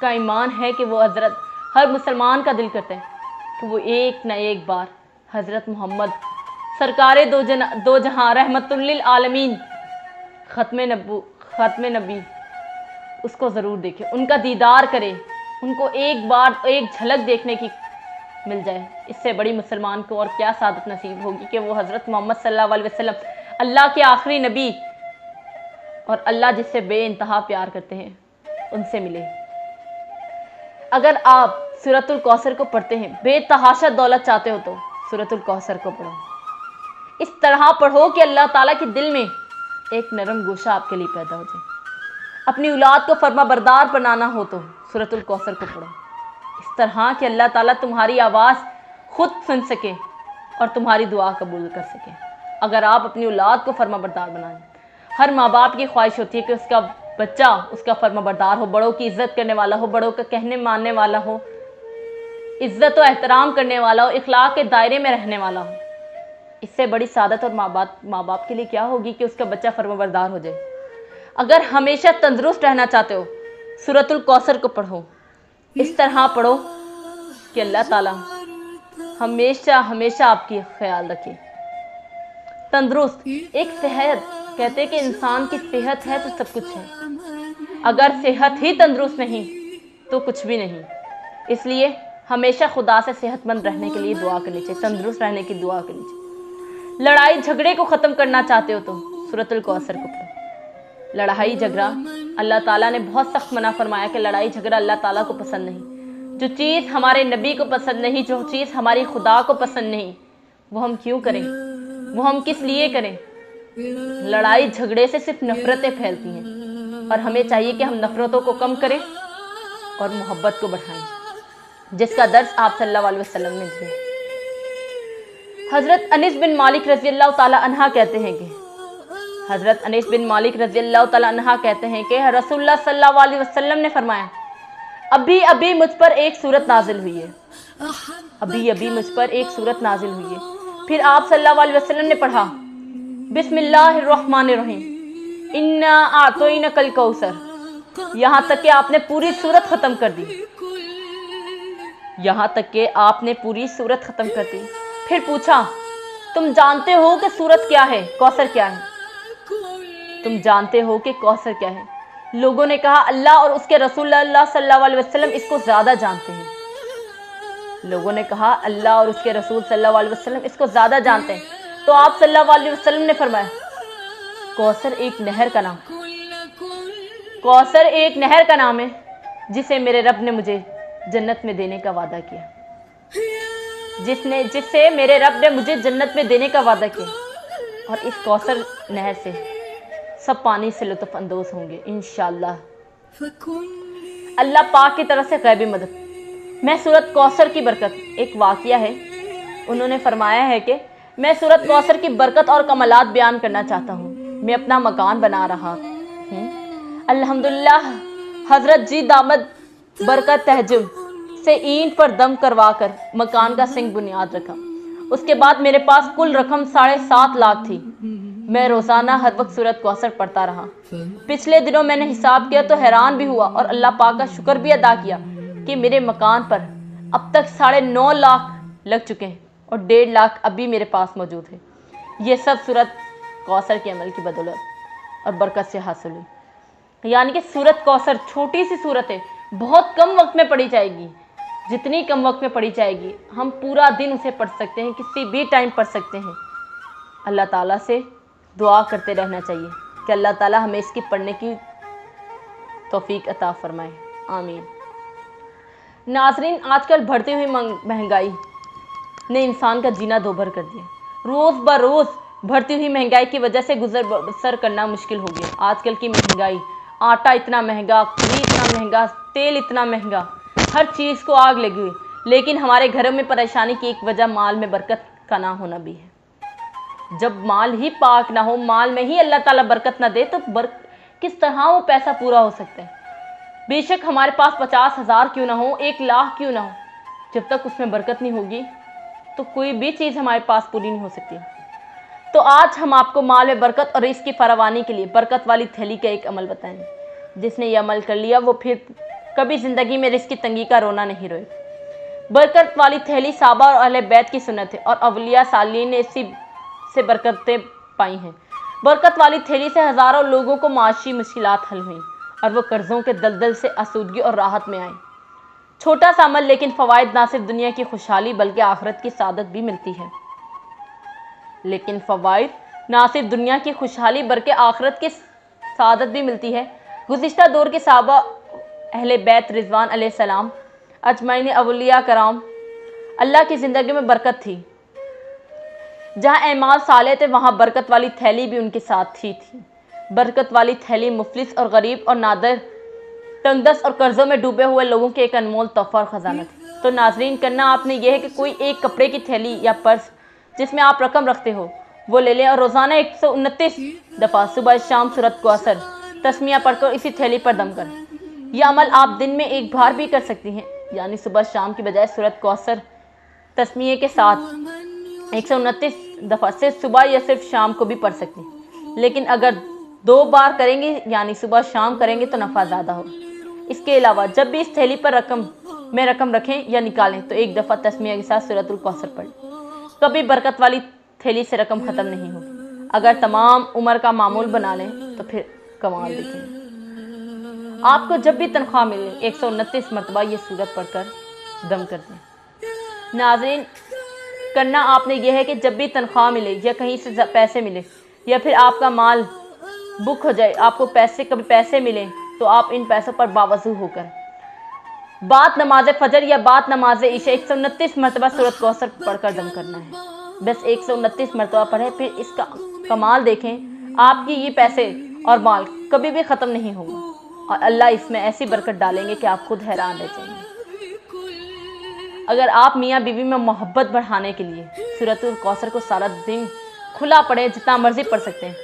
کا ایمان ہے کہ وہ حضرت ہر مسلمان کا دل کرتے ہیں کہ وہ ایک نہ ایک بار حضرت محمد سرکار دو جہاں رحمت للعالمین ختم نبی اس کو ضرور دیکھے، ان کا دیدار کرے، ان کو ایک بار ایک جھلک دیکھنے کی مل جائے۔ اس سے بڑی مسلمان کو اور کیا سعادت نصیب ہوگی کہ وہ حضرت محمد صلی اللہ علیہ وسلم اللہ کے آخری نبی اور اللہ جس سے بے انتہا پیار کرتے ہیں ان سے ملے۔ اگر آپ سورۃ الکوثر کو پڑھتے ہیں، بے تحاشا دولت چاہتے ہو تو سورۃ الکوثر کو پڑھو، اس طرح پڑھو کہ اللہ تعالیٰ کے دل میں ایک نرم گوشہ آپ کے لیے پیدا ہو جائے۔ اپنی اولاد کو فرما بردار بنانا ہو تو سورۃ الکوثر کو پڑھو، اس طرح کہ اللہ تعالیٰ تمہاری آواز خود سن سکے اور تمہاری دعا قبول کر سکے۔ اگر آپ اپنی اولاد کو فرما بردار بنائیں، ہر ماں باپ کی خواہش ہوتی ہے کہ اس کا بچہ اس کا فرما بردار ہو، بڑوں کی عزت کرنے والا ہو، بڑوں کا کہنے ماننے والا ہو، عزت و احترام کرنے والا ہو، اخلاق کے دائرے میں رہنے والا ہو۔ اس سے بڑی سعادت اور ماں باپ کے لیے کیا ہوگی کہ اس کا بچہ فرما بردار ہو جائے۔ اگر ہمیشہ تندرست رہنا چاہتے ہو، سورۃ الکوثر کو پڑھو، اس طرح پڑھو کہ اللہ تعالیٰ ہمیشہ آپ کی خیال رکھے۔ تندرست ایک صحت، کہتے کہ انسان کی صحت ہے تو سب کچھ ہے، اگر صحت ہی تندرست نہیں تو کچھ بھی نہیں۔ اس لیے ہمیشہ خدا سے صحت مند رہنے کے لیے دعا کرنی چاہیے، تندرست رہنے کی دعا کرنی چاہیے۔ لڑائی جھگڑے کو ختم کرنا چاہتے ہو تو سورۃ الکوثر کو پڑھو۔ لڑائی جھگڑا اللہ تعالیٰ نے بہت سخت منع فرمایا کہ لڑائی جھگڑا اللہ تعالیٰ کو پسند نہیں۔ جو چیز ہمارے نبی کو پسند نہیں، جو چیز ہماری خدا کو پسند نہیں، وہ ہم کیوں کریں، وہ ہم کس لیے کریں؟ لڑائی جھگڑے سے صرف نفرتیں پھیلتی ہیں، اور ہمیں چاہیے کہ ہم نفرتوں کو کم کریں اور محبت کو بڑھائیں، جس کا درس آپ صلی اللہ علیہ وسلم نے دیا۔ حضرت انس بن مالک رضی اللہ تعالیٰ عنہ کہتے ہیں کہ رسول اللہ صلی اللہ علیہ وسلم نے فرمایا، ابھی مجھ پر ایک سورت نازل ہوئی ہے۔ پھر آپ صلی اللہ علیہ وسلم نے پڑھا، بسم اللہ الرحمن الرحیم، انا اعطینک الکوثر، یہاں تک کہ آپ نے پوری سورت ختم کر دی۔ پھر پوچھا، تم جانتے ہو کہ سورت کیا ہے، کوثر کیا ہے؟ لوگوں نے کہا اللہ اور اس کے رسول اللہ صلی اللہ علیہ وسلم اس کو زیادہ جانتے ہیں۔ تو آپ صلی اللہ علیہ وسلم نے فرمایا، کوثر ایک نہر کا نام ہے جسے میرے رب نے مجھے جنت میں دینے کا وعدہ کیا، اور اس کوثر نہر سے سب پانی سے لطف اندوز ہوں گے انشاءاللہ۔ اللہ پاک کی طرف سے غیبی مدد۔ میں سورت کوثر کی برکت، ایک واقعہ ہے، انہوں نے فرمایا ہے کہ میں سورت کوثر کی برکت اور کمالات بیان کرنا چاہتا ہوں۔ میں اپنا مکان بنا رہا ہوں، الحمدللہ حضرت جی دامت برکت تہجم سے اینٹ پر دم کروا کر مکان کا سنگ بنیاد رکھا۔ اس کے بعد میرے پاس کل رقم 7.5 لاکھ تھی۔ میں روزانہ ہر وقت سورت کوثر پڑھتا رہا۔ پچھلے دنوں میں نے حساب کیا تو حیران بھی ہوا اور اللہ پاک کا شکر بھی ادا کیا کہ میرے مکان پر اب تک 9.5 لاکھ لگ چکے ہیں اور 1.5 لاکھ ابھی میرے پاس موجود ہے۔ یہ سب سورت کوثر کے عمل کی بدولت اور برکت سے حاصل ہوئی۔ یعنی کہ سورت کوثر چھوٹی سی سورت ہے، بہت کم وقت میں پڑھی جائے گی۔ جتنی کم وقت میں پڑھی جائے گی، ہم پورا دن اسے پڑھ سکتے ہیں، کسی بھی ٹائم پڑھ سکتے ہیں۔ اللہ تعالیٰ سے دعا کرتے رہنا چاہیے کہ اللہ تعالیٰ ہمیں اس کی پڑھنے کی توفیق عطا فرمائے، آمین۔ ناظرین، آج کل بڑھتی ہوئی مہنگائی نے انسان کا جینا دوبھر کر دیا۔ روز بروز بڑھتی ہوئی مہنگائی کی وجہ سے گزر بسر کرنا مشکل ہو گیا۔ آج کل کی مہنگائی، آٹا اتنا مہنگا، گھی اتنا مہنگا، تیل اتنا مہنگا، ہر چیز کو آگ لگی ہوئی۔ لیکن ہمارے گھروں میں پریشانی کی ایک وجہ مال میں برکت کا نہ ہونا بھی ہے۔ جب مال ہی پاک نہ ہو، مال میں ہی اللہ تعالیٰ برکت نہ دے تو کس طرح وہ پیسہ پورا ہو سکتا ہے؟ بے شک ہمارے پاس 50,000 کیوں نہ ہو، 1 لاکھ کیوں نہ ہو، جب تک اس میں برکت نہیں ہوگی تو کوئی بھی چیز ہمارے پاس پوری نہیں ہو سکتی۔ تو آج ہم آپ کو مال میں برکت اور رزق کی فراوانی کے لیے برکت والی تھیلی کا ایک عمل بتائیں۔ جس نے یہ عمل کر لیا وہ پھر کبھی زندگی میں رزق کی تنگی کا رونا نہیں روئے۔ برکت والی تھیلی صحابہ اور اہل بیت کی سنت ہے اور اولیاء صالحین نے اسی سے برکتیں پائی ہیں۔ برکت والی تھیلی سے ہزاروں لوگوں کو معاشی مشکلات حل ہوئیں اور وہ قرضوں کے دلدل سے آسودگی اور راحت میں آئیں۔ چھوٹا سا عمل لیکن فوائد، نہ صرف دنیا کی خوشحالی بلکہ آخرت کی سعادت بھی ملتی ہے۔ لیکن فوائد نہ صرف دنیا کی خوشحالی بلکہ آخرت کی سعادت بھی ملتی ہے۔ گزشتہ دور کے صحابہ، اہل بیت رضوان علیہ السلام اجمعین، اولیاء کرام، اللہ کی زندگی میں برکت تھی۔ جہاں اعمال صالح تھے وہاں برکت والی تھیلی بھی ان کے ساتھ ہی تھی۔ برکت والی تھیلی مفلس اور غریب اور نادر، تنگ دست اور قرضوں میں ڈوبے ہوئے لوگوں کے ایک انمول تحفہ اور خزانہ تھی۔ تو ناظرین، کرنا آپ نے یہ ہے کہ کوئی ایک کپڑے کی تھیلی یا پرس جس میں آپ رقم رکھتے ہو وہ لے لیں اور روزانہ 129 دفعہ صبح شام سورۃ کوثر تسمیہ پڑھ کر اسی تھیلی پر دم کریں۔ یہ عمل آپ دن میں ایک بار بھی کر سکتی ہیں، یعنی صبح شام کی بجائے سورۃ کوثر تسمیہ کے ساتھ 129 دفعہ صرف صبح یا صرف شام کو بھی پڑھ سکتی ہیں۔ لیکن اگر 2 بار کریں گے یعنی صبح شام کریں گے تو نفع زیادہ ہوگا۔ اس کے علاوہ جب بھی اس تھیلی پر رقم رکھیں یا نکالیں تو 1 دفعہ تسمیہ کے ساتھ سورۃ الکوثر پڑھیں۔ کبھی برکت والی تھیلی سے رقم ختم نہیں ہوگی۔ اگر تمام عمر کا معمول بنا لیں تو پھر کمال دیکھیں۔ آپ کو جب بھی تنخواہ ملے 129 مرتبہ یہ سورت پڑھ کر دم کر دیں۔ ناظرین، کرنا آپ نے یہ ہے کہ جب بھی تنخواہ ملے یا کہیں سے پیسے ملے یا پھر آپ کا مال بک ہو جائے، آپ کو کبھی پیسے ملیں تو آپ ان پیسوں پر باوضو ہو کر بعد نماز فجر یا بعد نماز عشاء 129 مرتبہ سورۃ کوثر پڑھ کر دم کرنا ہے۔ بس 129 مرتبہ پڑھیں، پھر اس کا کمال دیکھیں۔ آپ کی یہ پیسے اور مال کبھی بھی ختم نہیں ہوگا اور اللہ اس میں ایسی برکت ڈالیں گے کہ آپ خود حیران رہ جائیں گے۔ اگر آپ میاں بیوی میں محبت بڑھانے کے لیے سورۃ الکوثر کو سارا دن کھلا پڑھیں، جتنا مرضی پڑھ سکتے ہیں۔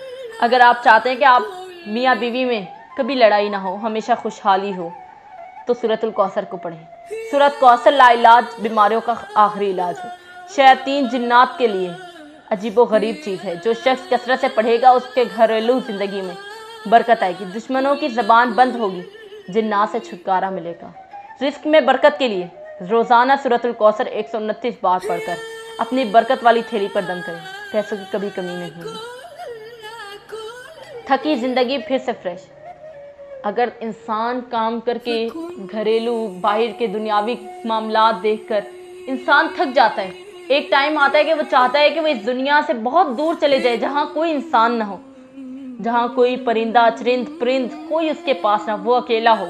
اگر آپ چاہتے ہیں کہ آپ میاں بیوی میں کبھی لڑائی نہ ہو، ہمیشہ خوشحالی ہو، تو سورۃ الکوثر کو پڑھیں۔ سورۃ کوثر لا علاج بیماریوں کا آخری علاج ہے۔ شیاطین جنات کے لیے عجیب و غریب چیز ہے۔ جو شخص کثرت سے پڑھے گا اس کے گھریلو زندگی میں برکت آئے گی، دشمنوں کی زبان بند ہوگی، جنات سے چھٹکارا ملے گا۔ رزق میں برکت کے لیے روزانہ سورۃ الکوثر 129 بار پڑھ کر اپنی برکت والی تھیلی پر دم کریں، پیسوں کی کبھی کمی نہیں ہوگی۔ تھکی زندگی پھر سے فریش۔ اگر انسان کام کر کے گھریلو باہر کے دنیاوی معاملات دیکھ کر انسان تھک جاتا ہے، ایک ٹائم آتا ہے کہ وہ چاہتا ہے کہ وہ اس دنیا سے بہت دور چلے جائے، جہاں کوئی انسان نہ ہو، جہاں کوئی پرندہ چرند پرند کوئی اس کے پاس نہ، وہ اکیلا ہو۔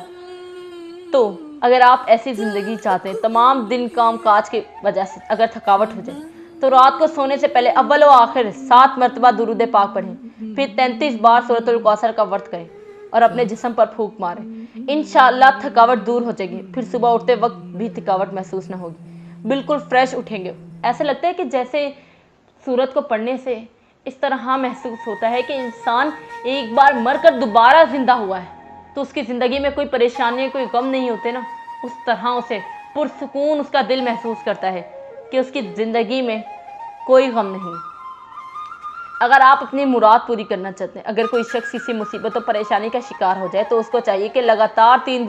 تو اگر آپ ایسی زندگی چاہتے ہیں، تمام دن کام کاج کی وجہ سے اگر تھکاوٹ ہو جائے تو رات کو سونے سے پہلے اول و آخر 7 مرتبہ درود پاک پڑھیں، پھر 33 بار سورۃ الکوثر کا ورد کریں اور اپنے جسم پر پھونک ماریں۔ انشاءاللہ تھکاوٹ دور ہو جائے گی، پھر صبح اٹھتے وقت بھی تھکاوٹ محسوس نہ ہوگی، بالکل فریش اٹھیں گے۔ ایسا لگتا ہے کہ جیسے سورت کو پڑھنے سے اس طرح محسوس ہوتا ہے کہ انسان ایک بار مر کر دوبارہ زندہ ہوا ہے، تو اس کی زندگی میں کوئی پریشانی کوئی غم نہیں ہوتے نا، اس طرح اسے پرسکون اس کا دل محسوس کرتا ہے کہ اس کی زندگی میں کوئی غم نہیں۔ اگر آپ اپنی مراد پوری کرنا چاہتے ہیں، اگر کوئی شخص کسی مصیبت و پریشانی کا شکار ہو جائے تو اس کو چاہیے کہ لگاتار 3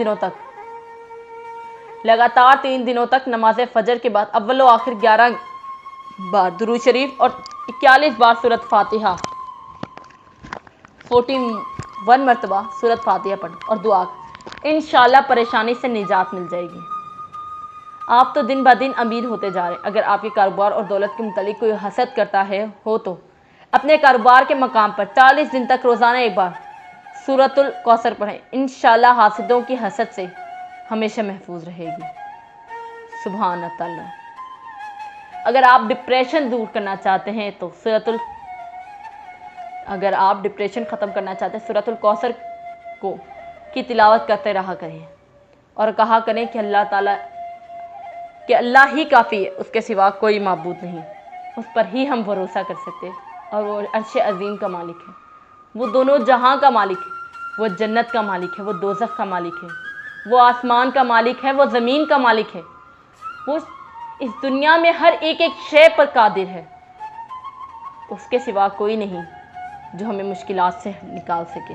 دنوں تک نماز فجر کے بعد اول و آخر 11 بار درود شریف اور 41 بار سورۃ فاتحہ 41 مرتبہ سورۃ فاتحہ پڑھیں اور دعا کریں، انشاءاللہ پریشانی سے نجات مل جائے گی۔ آپ تو دن بدن امیر ہوتے جا رہے ہیں۔ اگر آپ کے کاروبار اور دولت کے متعلق کوئی حسد کرتا ہو تو اپنے کاروبار کے مقام پر 40 دن تک روزانہ 1 بار سورۃ الکوثر پڑھیں، انشاءاللہ حاسدوں کی حسد سے ہمیشہ محفوظ رہے گی۔ سبحان اللہ۔ اگر آپ ڈپریشن دور کرنا چاہتے ہیں تو اگر آپ ڈپریشن ختم کرنا چاہتے ہیں سورۃ الکوثر کی تلاوت کرتے رہا کریں اور کہا کریں کہ اللہ تعالیٰ کہ اللہ ہی کافی ہے، اس کے سوا کوئی معبود نہیں، اس پر ہی ہم بھروسہ کر سکتے ہیں اور وہ عرش عظیم کا مالک ہے، وہ دونوں جہاں کا مالک ہے، وہ جنت کا مالک ہے، وہ دوزخ کا مالک ہے، وہ آسمان کا مالک ہے، وہ زمین کا مالک ہے، وہ اس دنیا میں ہر ایک شے پر قادر ہے، اس کے سوا کوئی نہیں جو ہمیں مشکلات سے نکال سکے۔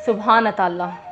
سبحان اللہ۔